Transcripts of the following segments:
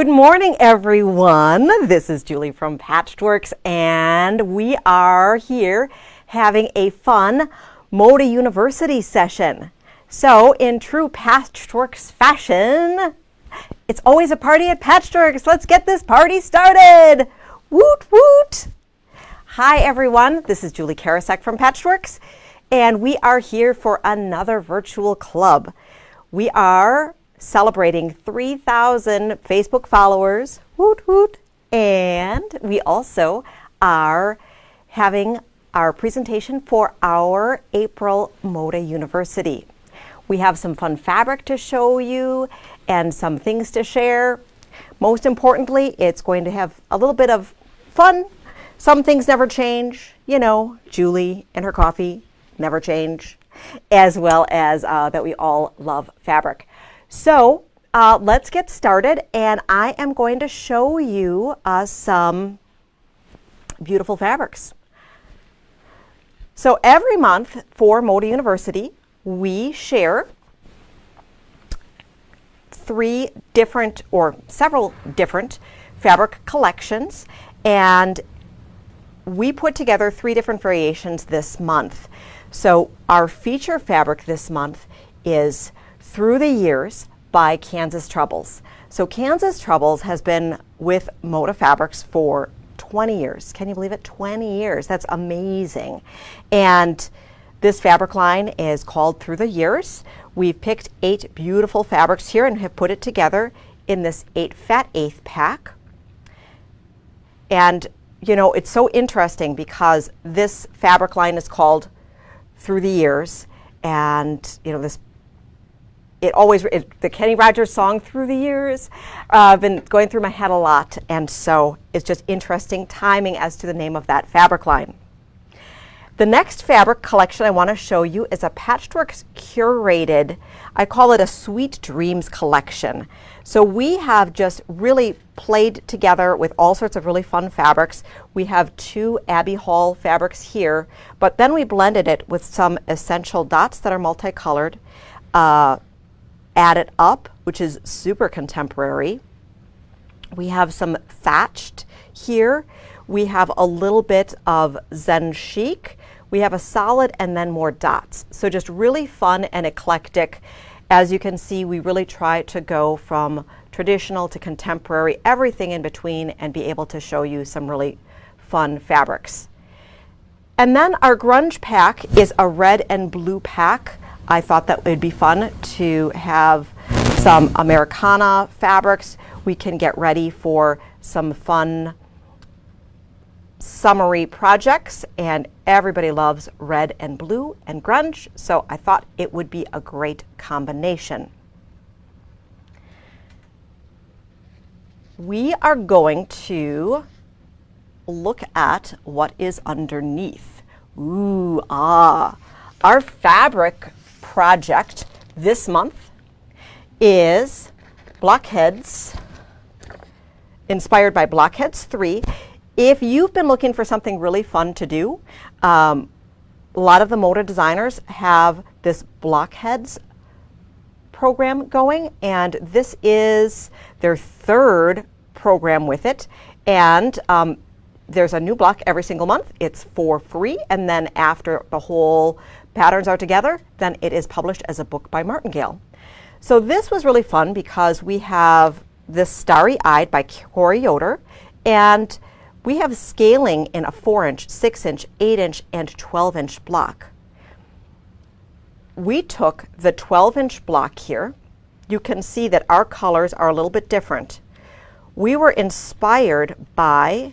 Good morning, everyone. This is Julie from Patchworks, and we are here having a fun Moda University session. So, in true Patchworks fashion, it's always a party at Patchworks. Let's get this party started. Woot woot. Hi, everyone. This is Julie Karasek from Patchworks, and we are here for another virtual club. We are celebrating 3,000 Facebook followers, woot woot, and we also are having our presentation for our April Moda University. We have some fun fabric to show you and some things to share. Most importantly, it's going to have a little bit of fun. Some things never change, you know, Julie and her coffee never change, as well as that we all love fabric. So let's get started, and I am going to show you some beautiful fabrics. So every month for Moda University, we share three different or several different fabric collections, and we put together three different variations this month. So our feature fabric this month is Through the Years by Kansas Troubles. So Kansas Troubles has been with Moda Fabrics for 20 years. Can you believe it? 20 years. That's amazing. And this fabric line is called Through the Years. We've picked 8 beautiful fabrics here and have put it together in this 8 fat 1/8 pack. And you know, it's so interesting because this fabric line is called Through the Years, and you know, the Kenny Rogers song Through the Years, I've been going through my head a lot, and so it's just interesting timing as to the name of that fabric line. The next fabric collection I want to show you is a Patchworks curated, I call it a Sweet Dreams collection. So we have just really played together with all sorts of really fun fabrics. We have 2 Abbey Hall fabrics here, but then we blended it with some essential dots that are multicolored, added up, which is super contemporary. We have some thatched here. We have a little bit of Zen chic. We have a solid and then more dots. So just really fun and eclectic. As you can see, we really try to go from traditional to contemporary, everything in between, and be able to show you some really fun fabrics. And then our Grunge Pack is a red and blue pack. I thought that it would be fun to have some Americana fabrics. We can get ready for some fun summery projects, and everybody loves red and blue and grunge, so I thought it would be a great combination. We are going to look at what is underneath. Our fabric project this month is Blockheads, inspired by Blockheads 3. If you've been looking for something really fun to do, a lot of the Moda designers have this Blockheads program going, and this is their 3rd program with it. And there's a new block every single month. It's for free, and then after the whole patterns are together, then it is published as a book by Martingale. So this was really fun because we have this Starry Eyed by Corey Yoder, and we have scaling in a 4-inch, 6-inch, 8-inch, and 12-inch block. We took the 12-inch block here. You can see that our colors are a little bit different. We were inspired by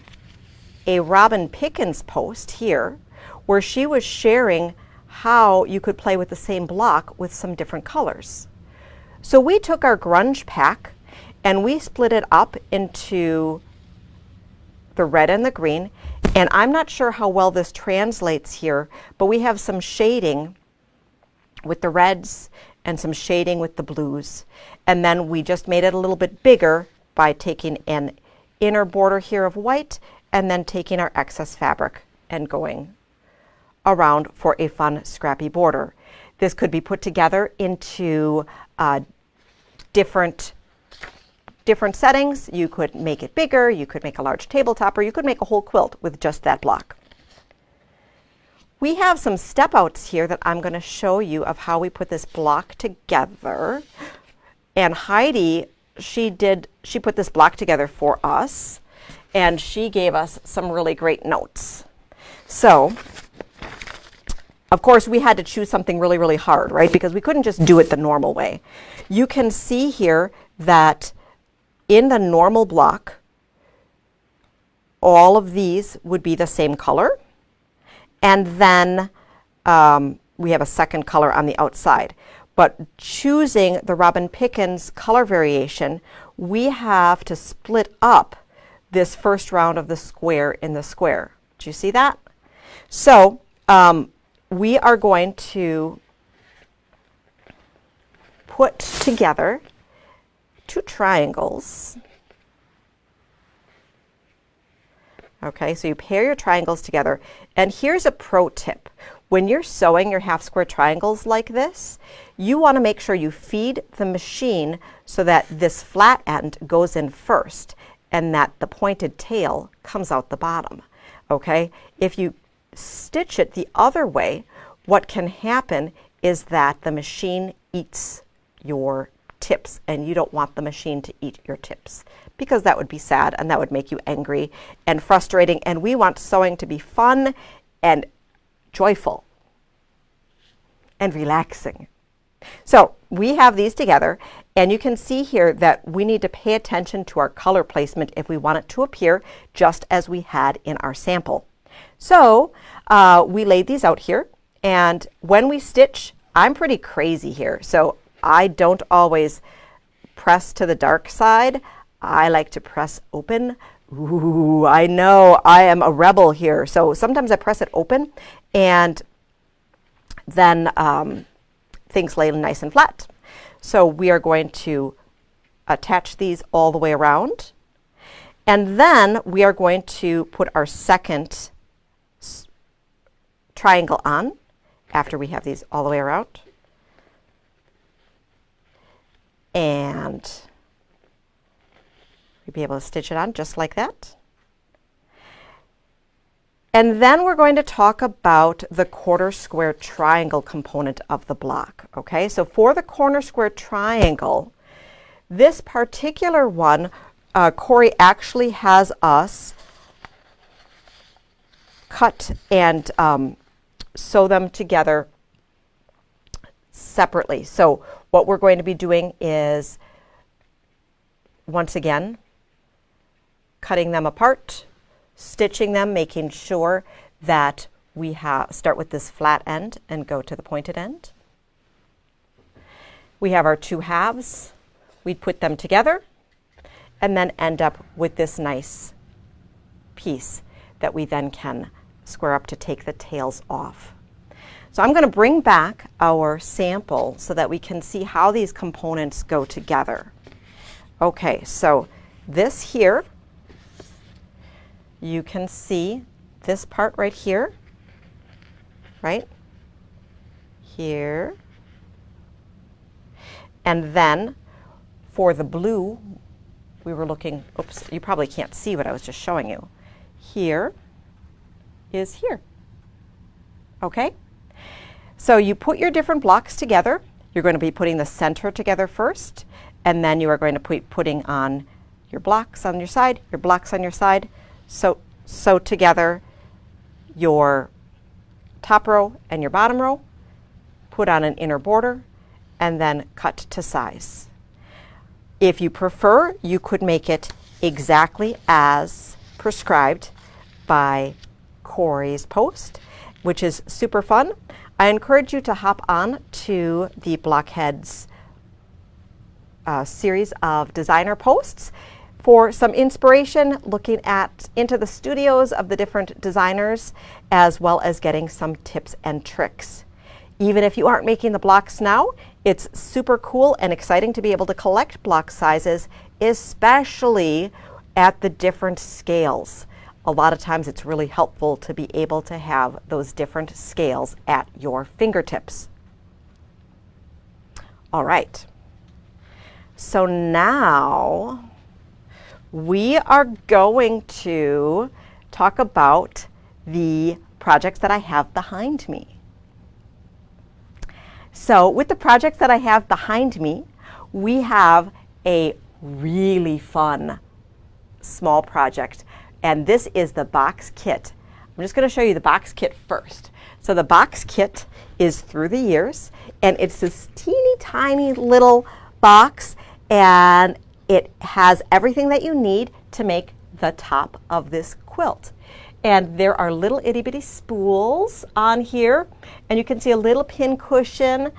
a Robin Pickens post here where she was sharing how you could play with the same block with some different colors. So we took our Grunge Pack and we split it up into the red and the green, and I'm not sure how well this translates here, but we have some shading with the reds and some shading with the blues, and then we just made it a little bit bigger by taking an inner border here of white and then taking our excess fabric and going around for a fun scrappy border. This could be put together into different different settings. You could make it bigger, you could make a large tabletop, or you could make a whole quilt with just that block. We have some step outs here that I'm going to show you of how we put this block together. And Heidi, she put this block together for us, and she gave us some really great notes. So, of course, we had to choose something really, really hard, right? Because we couldn't just do it the normal way. You can see here that in the normal block, all of these would be the same color. And then we have a second color on the outside. But choosing the Robin Pickens color variation, we have to split up this first round of the square in the square. Do you see that? So we are going to put together 2 triangles. Okay, so you pair your triangles together. And here's a pro tip. When you're sewing your half square triangles like this, you want to make sure you feed the machine so that this flat end goes in first and that the pointed tail comes out the bottom. Okay, if you stitch it the other way, what can happen is that the machine eats your tips, and you don't want the machine to eat your tips, because that would be sad and that would make you angry and frustrating, and we want sewing to be fun and joyful and relaxing. So we have these together, and you can see here that we need to pay attention to our color placement if we want it to appear just as we had in our sample. So we laid these out here, and when we stitch, I'm pretty crazy here, so I don't always press to the dark side. I like to press open. Ooh, I know I am a rebel here. So sometimes I press it open, and then things lay nice and flat. So we are going to attach these all the way around. And then we are going to put our second triangle on after we have these all the way around. And you'll be able to stitch it on just like that. And then we're going to talk about the quarter square triangle component of the block. Okay, so for the corner square triangle, this particular one, Corey actually has us cut and sew them together separately. So what we're going to be doing is, once again, cutting them apart, stitching them, making sure that we start with this flat end and go to the pointed end. We have our 2 halves. We put them together and then end up with this nice piece that we then can square up to take the tails off. So I'm going to bring back our sample so that we can see how these components go together. Okay, so this here, you can see this part right here, right? Here. And then for the blue, we were looking, oops, you probably can't see what I was just showing you. Here is here. Okay? So you put your different blocks together. You're going to be putting the center together first, and then you are going to be putting on your blocks on your side, your blocks on your side. So sew together your top row and your bottom row, put on an inner border, and then cut to size. If you prefer, you could make it exactly as prescribed by Corey's post, which is super fun. I encourage you to hop on to the Blockheads series of designer posts for some inspiration, looking into the studios of the different designers, as well as getting some tips and tricks. Even if you aren't making the blocks now, it's super cool and exciting to be able to collect block sizes, especially at the different scales. A lot of times it's really helpful to be able to have those different scales at your fingertips. All right. So now we are going to talk about the projects that I have behind me. So with the projects that I have behind me, we have a really fun small project, and this is the box kit. I'm just going to show you the box kit first. So the box kit is through the years, and it's this teeny tiny little box, and it has everything that you need to make the top of this quilt. And there are little itty bitty spools on here, and you can see a little pin cushion.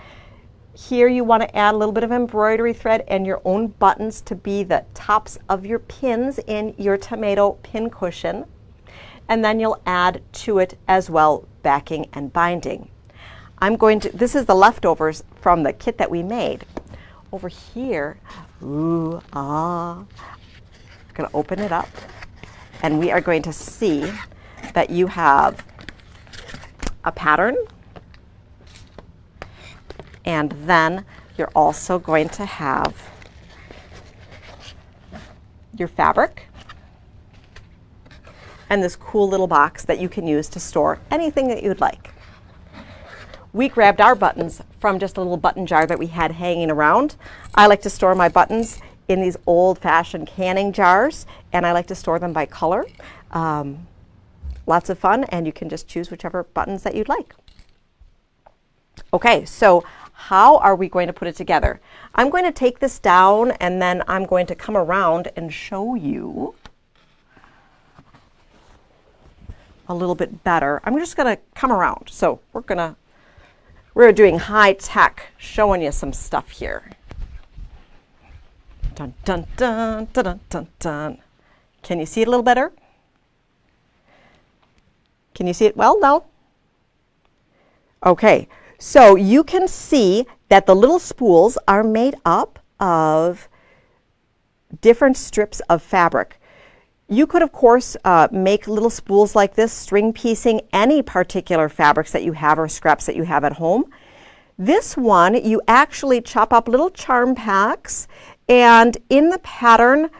Here you want to add a little bit of embroidery thread and your own buttons to be the tops of your pins in your tomato pin cushion. And then you'll add to it as well backing and binding. This is the leftovers from the kit that we made. Over here, I'm going to open it up, and we are going to see that you have a pattern, and then you're also going to have your fabric and this cool little box that you can use to store anything that you'd like. We grabbed our buttons from just a little button jar that we had hanging around. I like to store my buttons in these old-fashioned canning jars, and I like to store them by color. Lots of fun, and you can just choose whichever buttons that you'd like. Okay, so how are we going to put it together? I'm going to take this down, and then I'm going to come around and show you a little bit better. I'm just going to come around. So we're doing high tech, showing you some stuff here. Dun, dun, dun, dun, dun, dun, dun. Can you see it a little better? Can you see it well? No? Okay, so you can see that the little spools are made up of different strips of fabric. You could, of course, make little spools like this, string piecing any particular fabrics that you have or scraps that you have at home. This one, you actually chop up little charm packs, and in the pattern,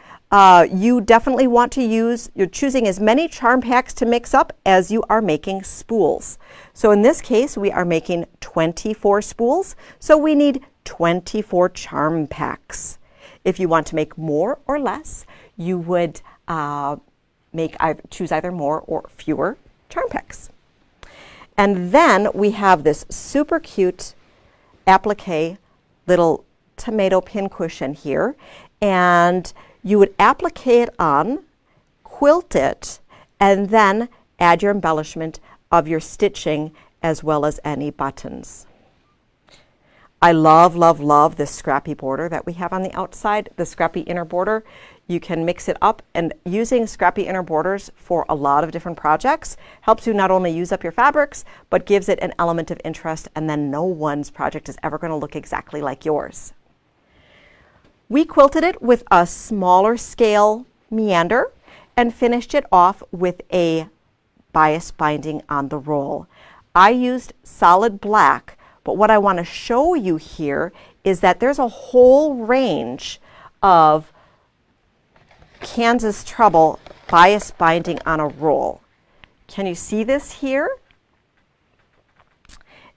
you definitely want to you're choosing as many charm packs to mix up as you are making spools. So in this case, we are making 24 spools, so we need 24 charm packs. If you want to make more or less, you would choose either more or fewer charm packs. And then we have this super cute applique little tomato pin cushion here, and you would applique it on, quilt it, and then add your embellishment of your stitching as well as any buttons. I love, love, love this scrappy border that we have on the outside, the scrappy inner border. You can mix it up, and using scrappy inner borders for a lot of different projects helps you not only use up your fabrics, but gives it an element of interest, and then no one's project is ever going to look exactly like yours. We quilted it with a smaller scale meander and finished it off with a bias binding on the roll. I used solid black, but what I want to show you here is that there's a whole range of Kansas Trouble bias binding on a roll. Can you see this here?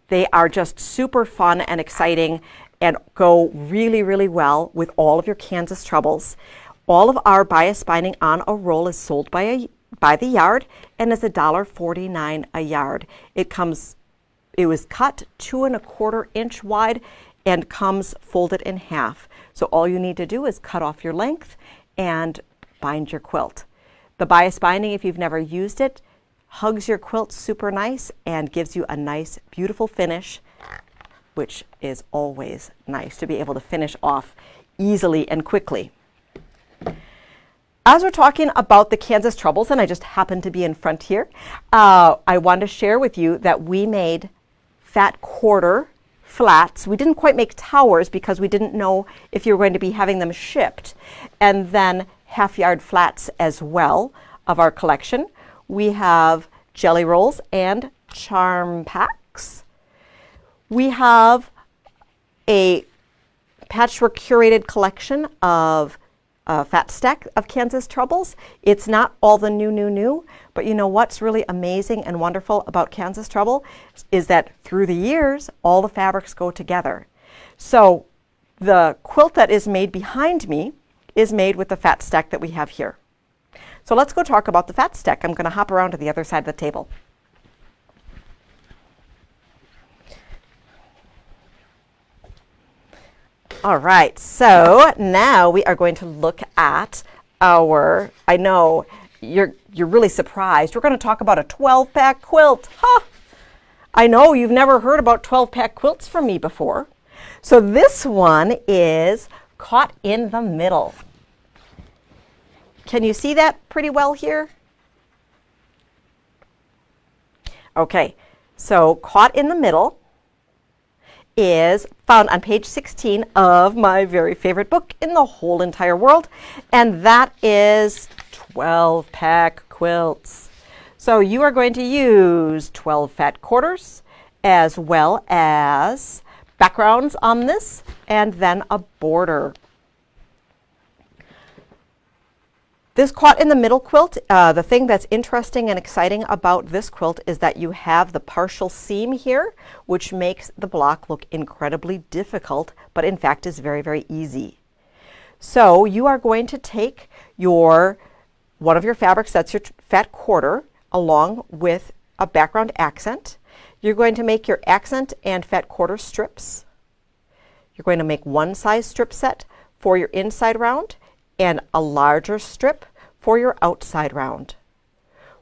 They are just super fun and exciting and go really, really well with all of your Kansas Troubles. All of our bias binding on a roll is sold by the yard and is $1.49 a yard. It was cut 2 1/4 inch wide and comes folded in half. So all you need to do is cut off your length and bind your quilt. The bias binding, if you've never used it, hugs your quilt super nice and gives you a nice, beautiful finish, which is always nice to be able to finish off easily and quickly. As we're talking about the Kansas Troubles, and I just happen to be in front here, I want to share with you that we made fat quarter flats. We didn't quite make towers because we didn't know if you were going to be having them shipped. And then half-yard flats as well of our collection. We have jelly rolls and charm packs. We have a patchwork curated collection of fat stack of Kansas Troubles. It's not all the new, but you know what's really amazing and wonderful about Kansas Trouble is that through the years, all the fabrics go together. So the quilt that is made behind me is made with the fat stack that we have here. So let's go talk about the fat stack. I'm going to hop around to the other side of the table. All right, so now we are going to look at our, I know you're really surprised. We're going to talk about a 12-pack quilt. Huh! I know you've never heard about 12-pack quilts from me before. So this one is caught in the middle. Can you see that pretty well here? Okay, so caught in the middle is found on page 16 of my very favorite book in the whole entire world, and that is 12-pack quilts. So you are going to use 12 fat quarters as well as backgrounds on this and then a border. This caught in the middle quilt, the thing that's interesting and exciting about this quilt is that you have the partial seam here, which makes the block look incredibly difficult, but in fact is very, very easy. So you are going to take one of your fabrics, that's your fat quarter, along with a background accent. You're going to make your accent and fat quarter strips. You're going to make one size strip set for your inside round and a larger strip for your outside round.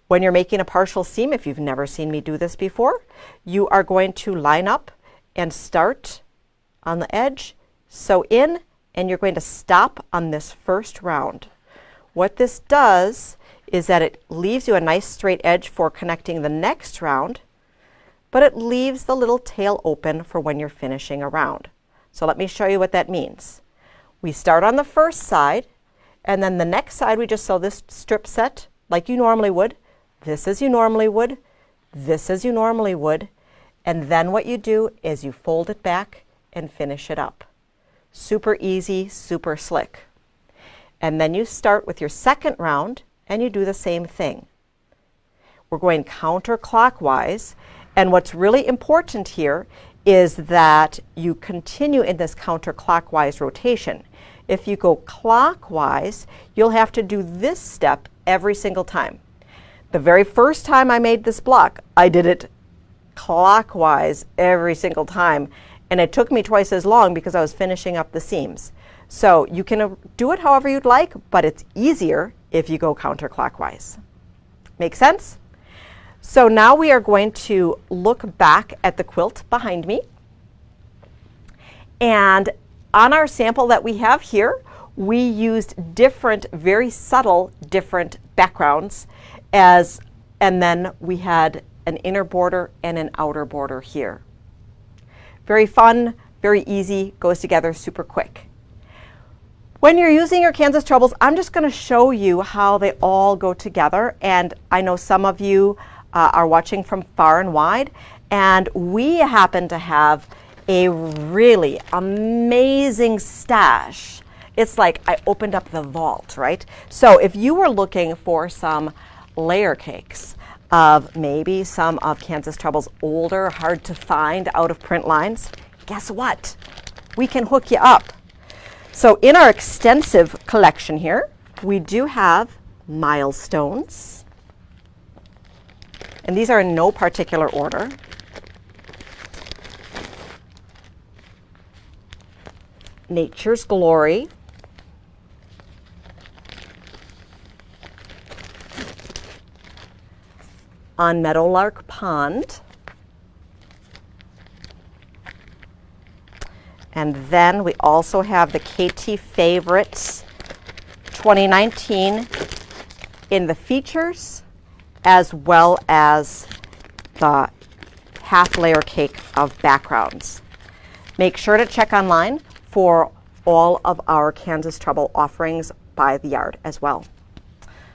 When you're making a partial seam, if you've never seen me do this before, you are going to line up and start on the edge, sew in, and you're going to stop on this first round. What this does is that it leaves you a nice straight edge for connecting the next round, but it leaves the little tail open for when you're finishing a round. So let me show you what that means. We start on the first side, and then the next side we just sew this strip set like you normally would, this as you normally would, this as you normally would, and then what you do is you fold it back and finish it up. Super easy, super slick. And then you start with your second round and you do the same thing. We're going counterclockwise, and what's really important here is that you continue in this counterclockwise rotation. If you go clockwise, you'll have to do this step every single time. The very first time I made this block, I did it clockwise every single time, and it took me twice as long because I was finishing up the seams. So you can do it however you'd like, but it's easier if you go counterclockwise. Make sense? So now we are going to look back at the quilt behind me. And on our sample that we have here, we used different, very subtle, different backgrounds and then we had an inner border and an outer border here. Very fun, very easy, goes together super quick. When you're using your Kansas Troubles, I'm just going to show you how they all go together, and I know some of you are watching from far and wide, and we happen to have a really amazing stash. It's like I opened up the vault, right? So if you were looking for some layer cakes of maybe some of Kansas Trouble's older, hard to find, out of print lines, guess what? We can hook you up. So in our extensive collection here, we do have milestones, and these are in no particular order. Nature's Glory, on Meadowlark Pond, and then we also have the KT Favorites 2019 in the features, as well as the half layer cake of backgrounds. Make sure to check online for all of our Kansas Trouble offerings by the yard as well.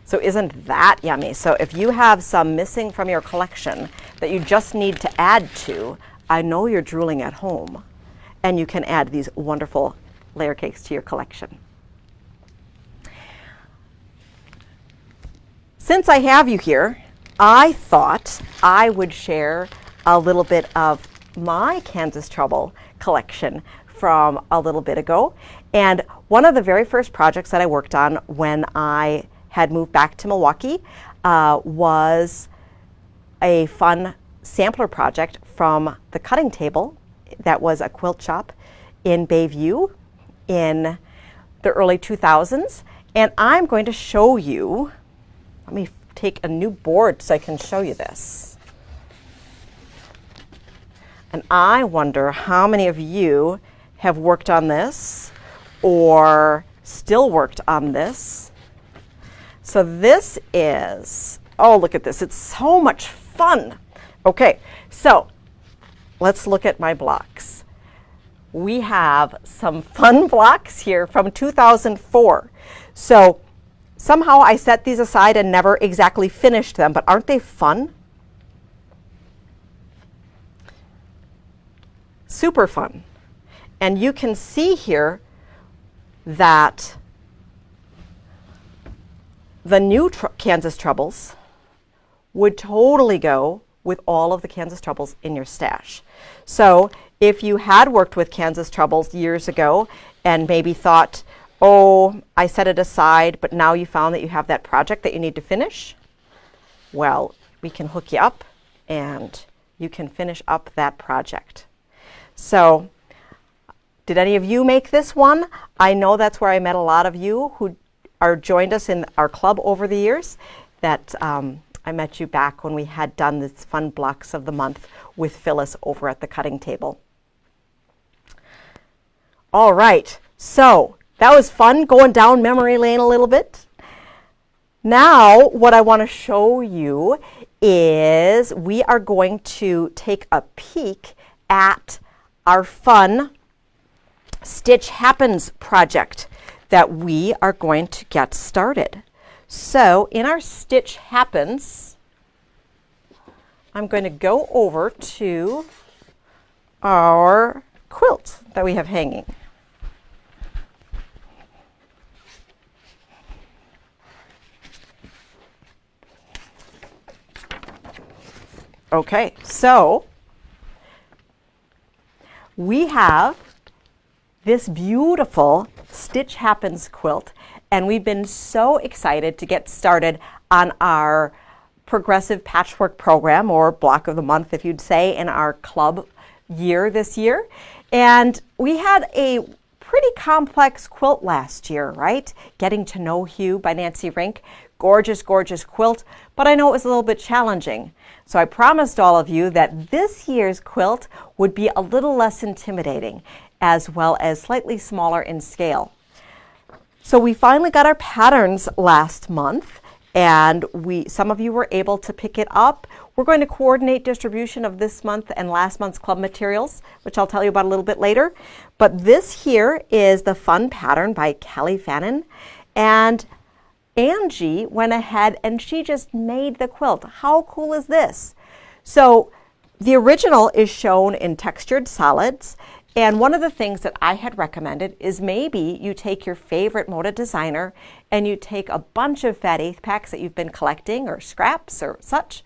So isn't that yummy? So if you have some missing from your collection that you just need to add to, I know you're drooling at home, and you can add these wonderful layer cakes to your collection. Since I have you here, I thought I would share a little bit of my Kansas Trouble collection from a little bit ago. And one of the very first projects that I worked on when I had moved back to Milwaukee was a fun sampler project from the cutting table that was a quilt shop in Bayview in the early 2000s. And I'm going to show you, let me take a new board so I can show you this. And I wonder how many of you have worked on this or still worked on this. So this is, oh, look at this. It's so much fun. Okay, so let's look at my blocks. We have some fun blocks here from 2004. So somehow I set these aside and never exactly finished them, but aren't they fun? Super fun. And you can see here that the new Kansas Troubles would totally go with all of the Kansas Troubles in your stash. So if you had worked with Kansas Troubles years ago and maybe thought, oh, I set it aside, but now you found that you have that project that you need to finish, well, we can hook you up and you can finish up that project. So did any of you make this one? I know that's where I met a lot of you who are joined us in our club over the years. That I met you back when we had done this fun blocks of the month with Phyllis over at the cutting table. All right, so that was fun going down memory lane a little bit. Now what I want to show you is we are going to take a peek at our fun Stitch Happens project that we are going to get started. So in our Stitch Happens, I'm going to go over to our quilt that we have hanging. Okay, so we have this beautiful Stitch Happens quilt, and we've been so excited to get started on our progressive patchwork program, or block of the month if you'd say, in our club year this year. And we had a pretty complex quilt last year, right? Getting to Know You by Nancy Rink. Gorgeous, gorgeous quilt, but I know it was a little bit challenging. So I promised all of you that this year's quilt would be a little less intimidating, as well as slightly smaller in scale. So we finally got our patterns last month, and some of you were able to pick it up. We're going to coordinate distribution of this month and last month's club materials, which I'll tell you about a little bit later. But this here is the fun pattern by Kelly Fannin, and Angie went ahead and she just made the quilt. How cool is this? So the original is shown in textured solids, and one of the things that I had recommended is maybe you take your favorite Moda designer and you take a bunch of fat eighth packs that you've been collecting or scraps or such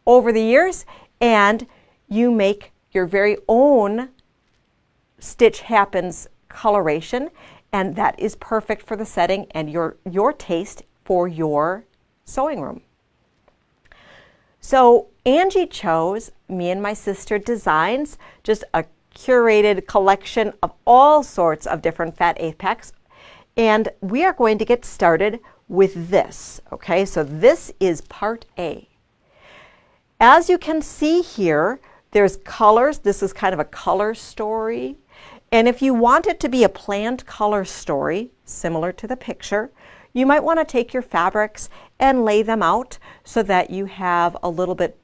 over the years, and you make your very own Stitch Happens coloration, and that is perfect for the setting and your taste for your sewing room. So Angie chose Me and My Sister Designs, just a curated collection of all sorts of different fat eighth packs. And we are going to get started with this. Okay, so this is part A. As you can see here, there's colors. This is kind of a color story. And if you want it to be a planned color story, similar to the picture, you might want to take your fabrics and lay them out so that you have a little bit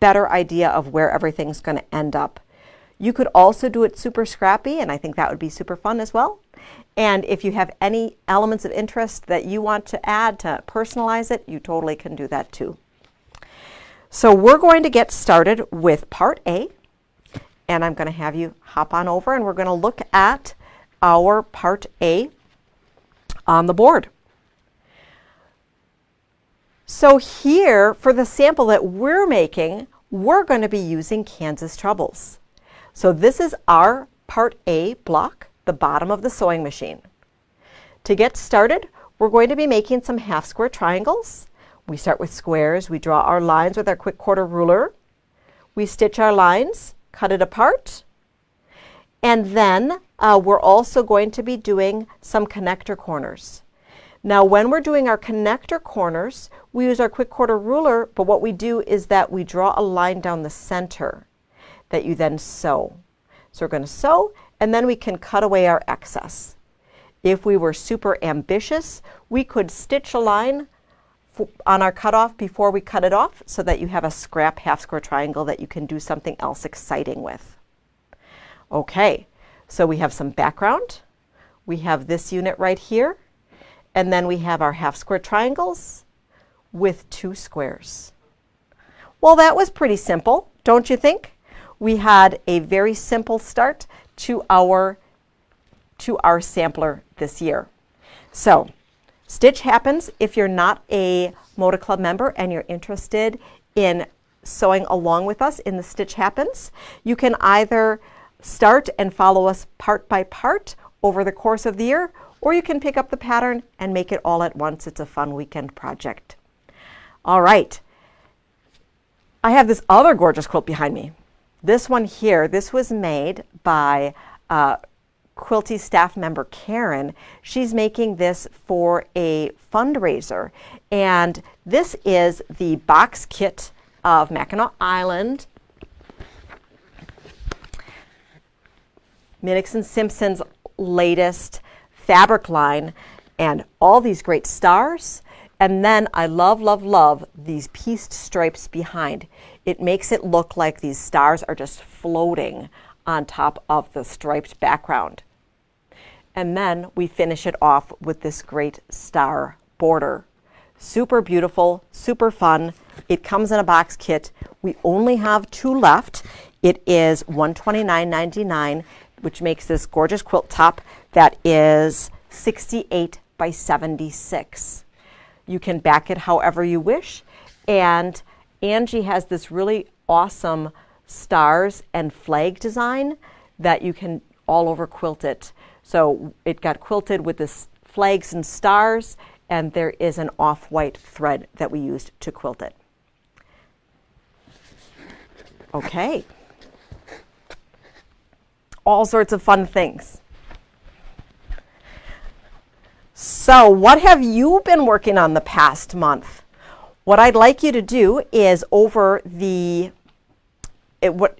better idea of where everything's going to end up. You could also do it super scrappy, and I think that would be super fun as well. And if you have any elements of interest that you want to add to personalize it, you totally can do that too. So we're going to get started with part A, and I'm going to have you hop on over and we're going to look at our part A on the board. So here, for the sample that we're making, we're going to be using Kansas Troubles. So this is our Part A block, the bottom of the sewing machine. To get started, we're going to be making some half square triangles. We start with squares. We draw our lines with our quick quarter ruler. We stitch our lines, cut it apart, and then we're also going to be doing some connector corners. Now when we're doing our connector corners, we use our quick quarter ruler, but what we do is that we draw a line down the center that you then sew. So we're going to sew, and then we can cut away our excess. If we were super ambitious, we could stitch a line on our cutoff before we cut it off so that you have a scrap half square triangle that you can do something else exciting with. Okay, so we have some background. We have this unit right here, and then we have our half square triangles with 2 squares. Well, that was pretty simple, don't you think? We had a very simple start to our sampler this year. So, stitch happens if you're not a Moda Club member and you're interested in sewing along with us in the Stitch Happens. You can either start and follow us part by part over the course of the year, or you can pick up the pattern and make it all at once. It's a fun weekend project. All right. I have this other gorgeous quilt behind me. This one here, this was made by Quilty staff member Karen. She's making this for a fundraiser, and this is the box kit of Mackinac Island, Minix & Simpson's latest fabric line, and all these great stars. And then I love, love, love these pieced stripes behind. It makes it look like these stars are just floating on top of the striped background. And then we finish it off with this great star border. Super beautiful, super fun. It comes in a box kit. We only have 2 left. It is $129.99, which makes this gorgeous quilt top that is 68 by 76. You can back it however you wish. And Angie has this really awesome stars and flag design that you can all over quilt it. So it got quilted with this flags and stars, and there is an off-white thread that we used to quilt it. Okay. All sorts of fun things. So what have you been working on the past month? What I'd like you to do is over the, what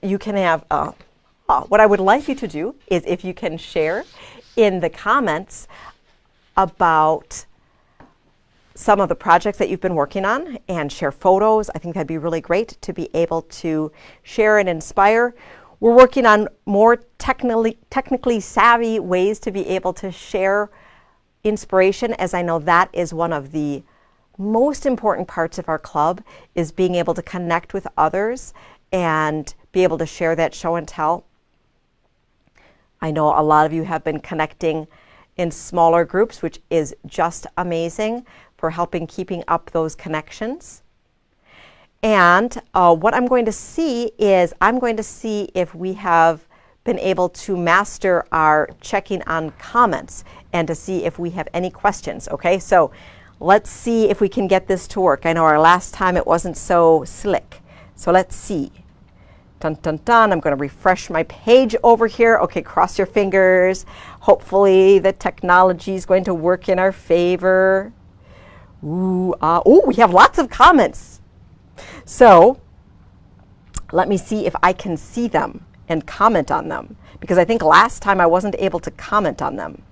I would like you to do is if you can share in the comments about some of the projects that you've been working on and share photos. I think that'd be really great to be able to share and inspire. We're working on more technically savvy ways to be able to share inspiration, as I know that is one of the most important parts of our club, is being able to connect with others and be able to share that show and tell. I know a lot of you have been connecting in smaller groups, which is just amazing for helping keeping up those connections. And what I'm going to see is I'm going to see if we have been able to master our checking on comments and to see if we have any questions. Okay, so let's see if we can get this to work. I know our last time it wasn't so slick. So let's see. Dun, dun, dun. I'm going to refresh my page over here. Okay, cross your fingers. Hopefully the technology is going to work in our favor. Ooh, we have lots of comments. So let me see if I can see them and comment on them, because I think last time I wasn't able to comment on them.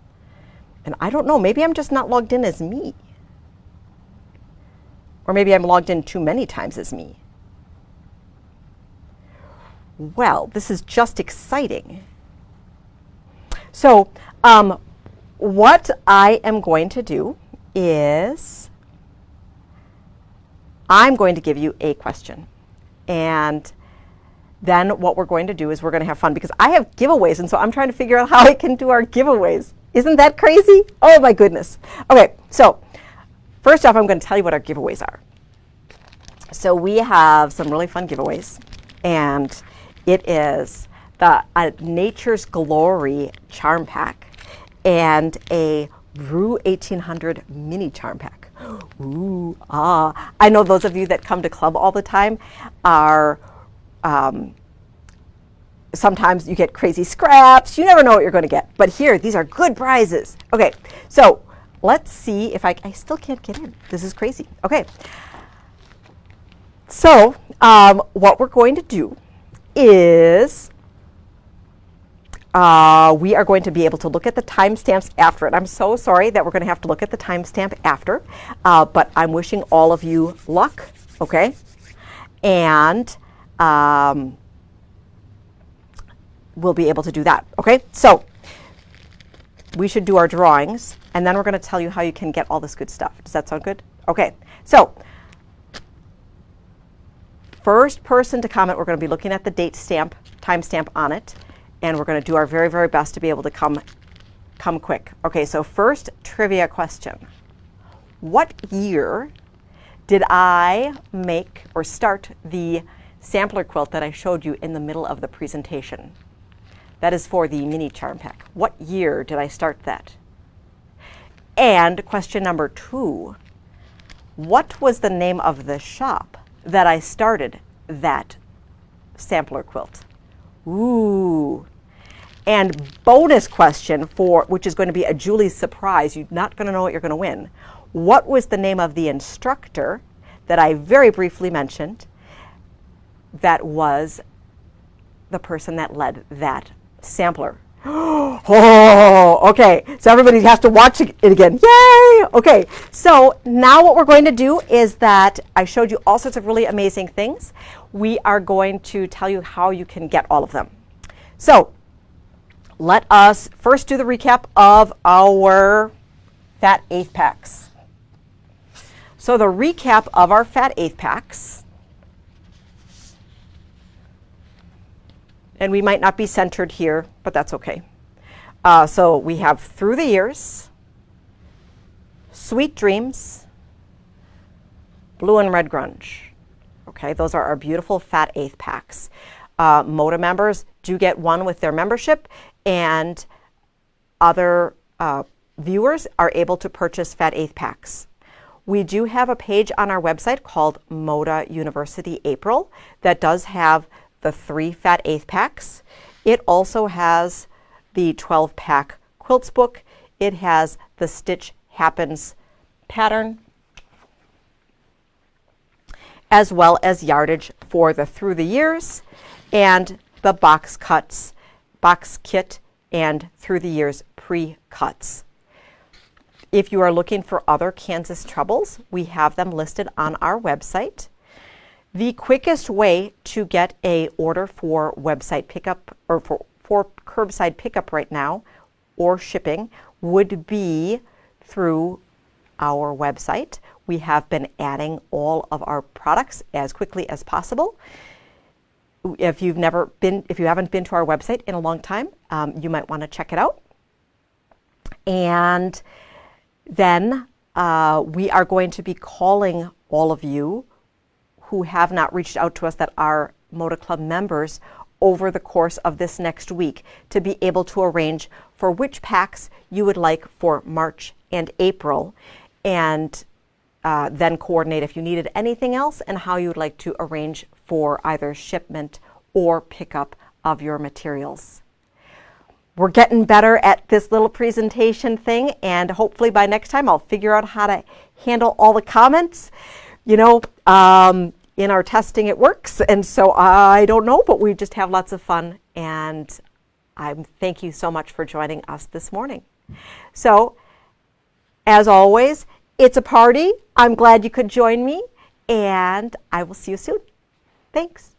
And I don't know, maybe I'm just not logged in as me. Or maybe I'm logged in too many times as me. Well, this is just exciting. So what I am going to do is I'm going to give you a question. And then what we're going to do is we're going to have fun, because I have giveaways, and so I'm trying to figure out how I can do our giveaways. Isn't that crazy? Oh my goodness. Okay, so first off, I'm going to tell you what our giveaways are. So we have some really fun giveaways, and it is the Nature's Glory Charm Pack and a Brew 1800 Mini Charm Pack. Ooh, ah. I know those of you that come to club all the time are, sometimes you get crazy scraps. You never know what you're going to get. But here, these are good prizes. Okay, so let's see if I still can't get in. This is crazy. Okay. So what we're going to do is we are going to be able to look at the timestamps after it. I'm so sorry that we're going to have to look at the timestamp after, but I'm wishing all of you luck, okay? And we'll be able to do that, okay? So we should do our drawings, and then we're going to tell you how you can get all this good stuff. Does that sound good? Okay, so first person to comment, we're going to be looking at the date stamp, timestamp on it, and we're going to do our very, very best to be able to come quick. Okay, so first trivia question. What year did I make or start the sampler quilt that I showed you in the middle of the presentation? That is for the mini charm pack. What year did I start that? And question number 2, what was the name of the shop that I started that sampler quilt? Ooh. And bonus question which is going to be a Julie's surprise. You're not going to know what you're going to win. What was the name of the instructor that I very briefly mentioned that was the person that led that sampler? Oh, okay. So everybody has to watch it again. Yay! Okay, so now what we're going to do is that I showed you all sorts of really amazing things. We are going to tell you how you can get all of them. So let us first do the recap of our Fat 8th packs. So the recap of our Fat 8th packs, and we might not be centered here, but that's okay. So we have Through the Years, Sweet Dreams, Blue and Red Grunge. Okay, those are our beautiful Fat 8th packs. Moda members do get one with their membership, and other viewers are able to purchase Fat 8th packs. We do have a page on our website called Moda University April that does have the 3 Fat 8th packs. It also has the 12-pack quilts book. It has the Stitch Happens pattern, as well as yardage for the Through the Years and the box kit and Through the Years pre-cuts. If you are looking for other Kansas Troubles, we have them listed on our website. The quickest way to get a order for website pickup or for curbside pickup right now or shipping would be through our website. We have been adding all of our products as quickly as possible. If you haven't been to our website in a long time, you might want to check it out. And then we are going to be calling all of you who have not reached out to us that are Moda Club members over the course of this next week to be able to arrange for which packs you would like for March and April, and then coordinate if you needed anything else and how you would like to arrange for either shipment or pickup of your materials. We're getting better at this little presentation thing, and hopefully by next time I'll figure out how to handle all the comments. You know, in our testing it works, and so I don't know, but we just have lots of fun, and I thank you so much for joining us this morning. So, as always, it's a party. I'm glad you could join me, and I will see you soon. Thanks.